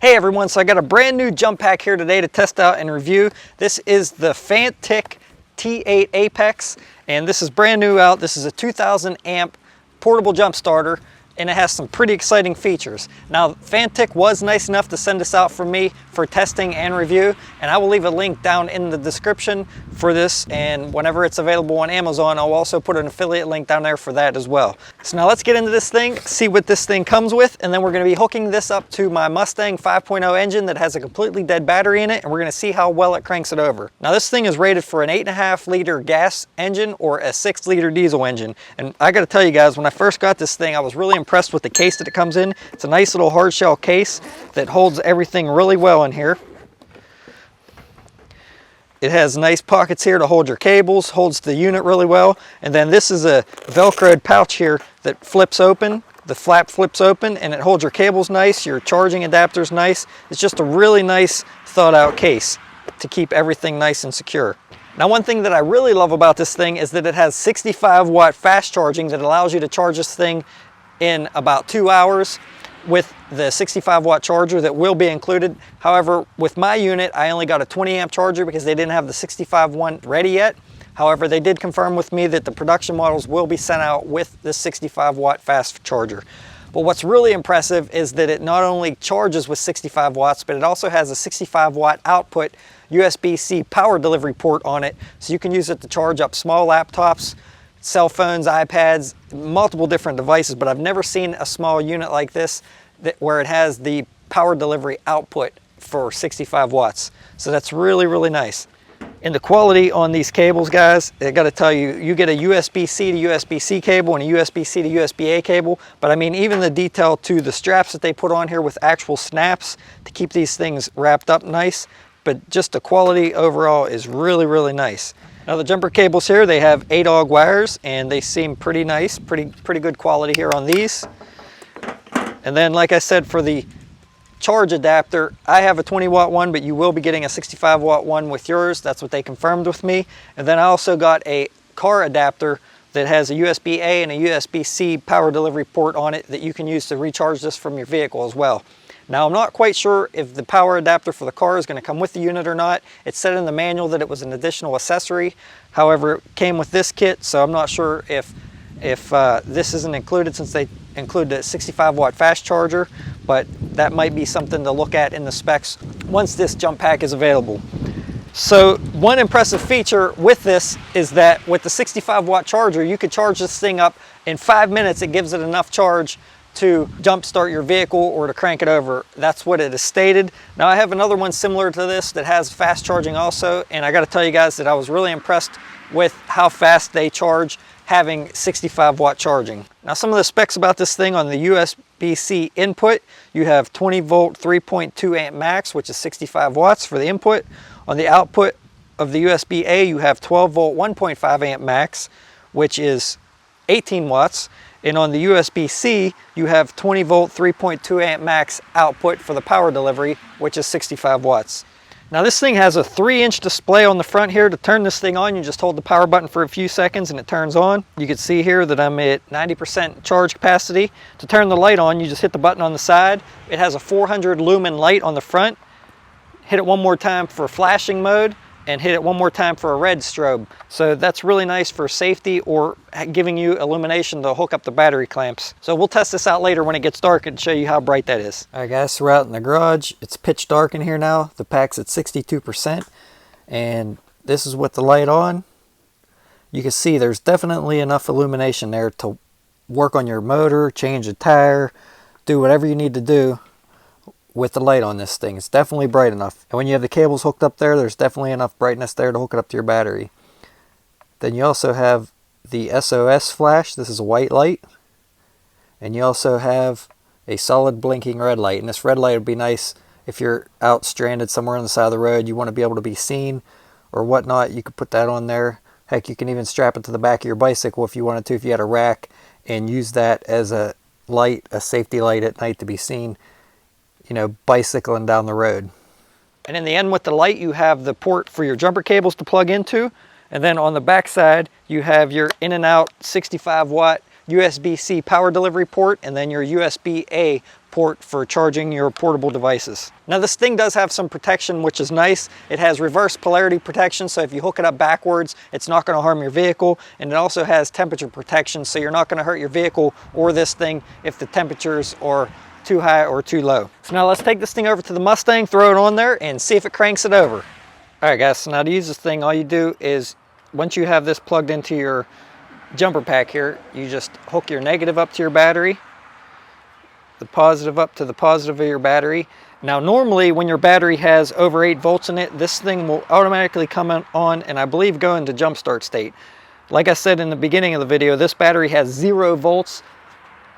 Hey everyone, so I got a brand new jump pack here today to test out and review. This is the Fanttik T8 Apex, and this is brand new out. This is a 2000 amp portable jump starter, and it has some pretty exciting features. Now, Fanttik was nice enough to send this out for me for testing and review, and I will leave a link down in the description for this, and whenever it's available on Amazon, I'll also put an affiliate link down there for that as well. So now let's get into this thing, see what this thing comes with, and then we're gonna be hooking this up to my Mustang 5.0 engine that has a completely dead battery in it, and we're gonna see how well it cranks it over. Now this thing is rated for an 8.5 liter gas engine or a 6 liter diesel engine, and I gotta tell you guys, when I first got this thing, I was really impressed with the case that it comes in. It's a nice little hard shell case that holds everything really well in here. It has nice pockets here to hold your cables, holds the unit really well, and then this is a velcroed pouch here that flips open. The flap flips open and it holds your cables nice, your charging adapter's nice. It's just a really nice thought out case to keep everything nice and secure. Now, one thing that I really love about this thing is that it has 65 watt fast charging that allows you to charge this thing in about 2 hours with the 65 watt charger that will be included. However, with my unit, I only got a 20 amp charger because they didn't have the 65 one ready yet. However, they did confirm with me that the production models will be sent out with this 65 watt fast charger. But what's really impressive is that it not only charges with 65 watts, but it also has a 65 watt output USB-C power delivery port on it. So you can use it to charge up small laptops, cell phones, iPads, multiple different devices, but I've never seen a small unit like this where it has the power delivery output for 65 watts. So that's really, really nice. And the quality on these cables, guys, I gotta tell you, you get a USB-C to USB-C cable and a USB-C to USB-A cable, but I mean, even the detail to the straps that they put on here with actual snaps to keep these things wrapped up nice, but just the quality overall is really, really nice. Now the jumper cables here, they have 8-AUG wires and they seem pretty nice, pretty good quality here on these. And then like I said, for the charge adapter, I have a 20 watt one, but you will be getting a 65 watt one with yours. That's what they confirmed with me. And then I also got a car adapter that has a USB-A and a USB-C power delivery port on it that you can use to recharge this from your vehicle as well. Now, I'm not quite sure if the power adapter for the car is going to come with the unit or not. It said in the manual that it was an additional accessory. However, it came with this kit, so I'm not sure if this isn't included since they include the 65 watt fast charger, but that might be something to look at in the specs once this jump pack is available. So one impressive feature with this is that with the 65 watt charger, you could charge this thing up in 5 minutes. It gives it enough charge to jump start your vehicle or to crank it over. That's what it is stated. Now I have another one similar to this that has fast charging also, and I gotta tell you guys that I was really impressed with how fast they charge having 65 watt charging. Now some of the specs about this thing: on the USB-C input, you have 20 volt 3.2 amp max, which is 65 watts for the input. On the output of the USB-A, you have 12 volt 1.5 amp max, which is 18 watts. And on the USB-C, you have 20 volt 3.2 amp max output for the power delivery, which is 65 watts. Now this thing has a 3-inch display on the front here. To turn this thing on, you just hold the power button for a few seconds and it turns on. You can see here that I'm at 90% charge capacity. To turn the light on, you just hit the button on the side. It has a 400 lumen light on the front. Hit it one more time for flashing mode, and hit it one more time for a red strobe. So that's really nice for safety or giving you illumination to hook up the battery clamps. So we'll test this out later when it gets dark and show you how bright that is. All right guys, so we're out in the garage. It's pitch dark in here now. The pack's at 62%, and this is with the light on. You can see there's definitely enough illumination there to work on your motor, change a tire, do whatever you need to do with the light on this thing. It's definitely bright enough. And when you have the cables hooked up there, there's definitely enough brightness there to hook it up to your battery. Then you also have the SOS flash. This is a white light. And you also have a solid blinking red light. And this red light would be nice if you're out stranded somewhere on the side of the road. You want to be able to be seen or whatnot. You could put that on there. Heck, you can even strap it to the back of your bicycle if you wanted to, if you had a rack, and use that as a light, a safety light at night to be seen, you know, bicycling down the road. And in the end with the light, you have the port for your jumper cables to plug into. And then on the back side, you have your in and out 65 watt USB-C power delivery port, and then your USB-A port for charging your portable devices. Now this thing does have some protection, which is nice. It has reverse polarity protection, so if you hook it up backwards, it's not going to harm your vehicle. And it also has temperature protection, so you're not going to hurt your vehicle or this thing if the temperatures are too high or too low. So now let's take this thing over to the Mustang, throw it on there, and see if it cranks it over. All right guys, so now to use this thing, all you do is, once you have this plugged into your jumper pack here, you just hook your negative up to your battery, the positive up to the positive of your battery. Now normally when your battery has over 8 volts in it, this thing will automatically come on and I believe go into jump start state. Like I said in the beginning of the video, this battery has 0 volts,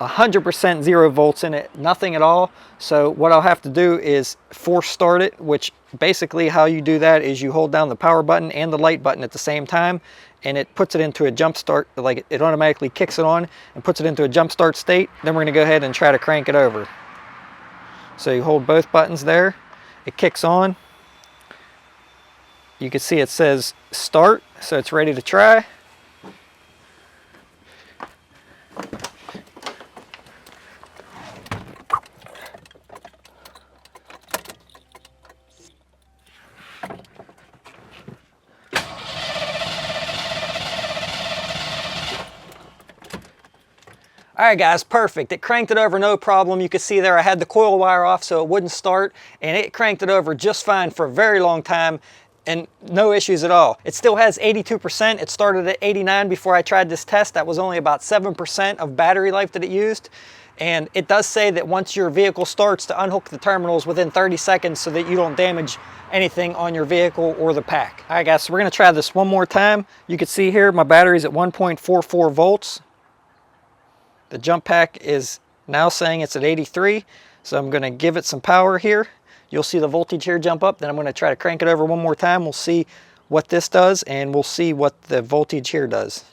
100% 0 volts in it, nothing at all. So what I'll have to do is force start it, which basically how you do that is you hold down the power button and the light button at the same time, and it puts it into a jump start, like it automatically kicks it on and puts it into a jump start state. Then we're going to go ahead and try to crank it over. So you hold both buttons there, it kicks on. You can see it says start, so it's ready to try. All right guys, perfect. It cranked it over no problem. You can see there I had the coil wire off so it wouldn't start, and it cranked it over just fine for a very long time and no issues at all. It still has 82%. It started at 89 before I tried this test. That was only about 7% of battery life that it used. And it does say that once your vehicle starts, to unhook the terminals within 30 seconds so that you don't damage anything on your vehicle or the pack. All right guys, so we're gonna try this one more time. You can see here my battery's at 1.44 volts. The jump pack is now saying it's at 83, so I'm going to give it some power here. You'll see the voltage here jump up, then I'm going to try to crank it over one more time. We'll see what this does, and we'll see what the voltage here does.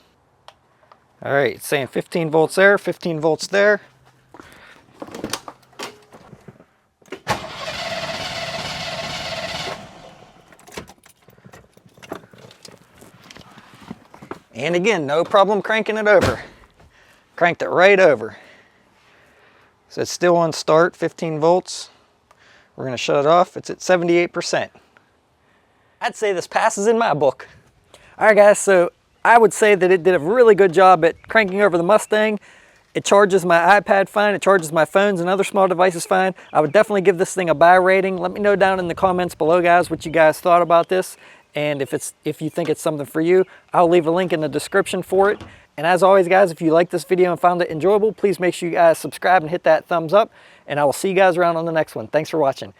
All right, it's saying 15 volts there, 15 volts there. And again, no problem cranking it over. Cranked it right over. So it's still on start, 15 volts. We're going to shut it off. It's at 78%. I'd say this passes in my book. All right guys, so I would say that it did a really good job at cranking over the Mustang. It charges my iPad fine, it charges my phones and other small devices fine. I would definitely give this thing a buy rating. Let me know down in the comments below guys what you guys thought about this. And if you think it's something for you, I'll leave a link in the description for it. And as always guys, if you liked this video and found it enjoyable, please make sure you guys subscribe and hit that thumbs up. And I will see you guys around on the next one. Thanks for watching.